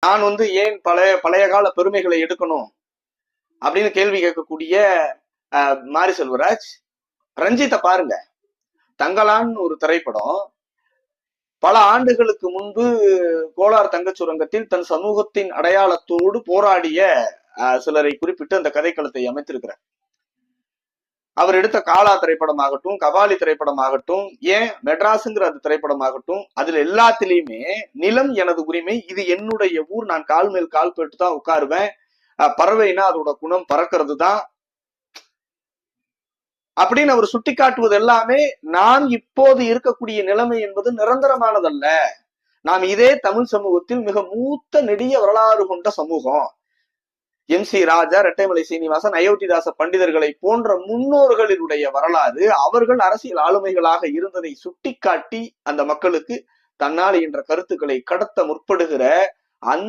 நான் ஏன் பழைய பழைய கால பெருமைகளை எடுக்கணும் அப்படின்னு கேள்வி கேட்கக்கூடிய மாரி செல்வராஜ், ரஞ்சித்தை பாருங்க. தங்கலான் ஒரு திரைப்படம் பல ஆண்டுகளுக்கு முன்பு கோலார் தங்கச் சுரங்கத்தில் தன் சமூகத்தின் அடையாளத்தோடு போராடிய சிலரை குறிப்பிட்டு அந்த கதைக்களத்தை அமைத்திருக்கிறார். அவர் எடுத்த காலா திரைப்படமாகட்டும், கபாலி திரைப்படமாகட்டும், ஏன் மெட்ராஸுங்கிற அந்த திரைப்படமாகட்டும், அதுல எல்லாத்திலையுமே நிலம் எனது உரிமை, இது என்னுடைய ஊர், நான் கால் மேல் கால் போட்டு தான் உட்காருவேன், பறவைனா அதோட குணம் பறக்கிறது தான் அப்படின்னு அவர் சுட்டி காட்டுவது எல்லாமே நாம் இப்போது இருக்கக்கூடிய நிலைமை என்பது நிரந்தரமானதல்ல. நாம் இதே தமிழ் சமூகத்தில் மிக மூத்த நெடிய வரலாறு கொண்ட சமூகம். MC ராஜா, ரெட்டைமலை சீனிவாசன், அயோத்திதாச பண்டிதர்களை போன்ற முன்னோர்களினுடைய வரலாறு, அவர்கள் அரசியல் ஆளுமைகளாக இருந்ததை சுட்டிக்காட்டி அந்த மக்களுக்கு தன்னால் என்ற கருத்துக்களை கடத்த முற்படுகிற அந்த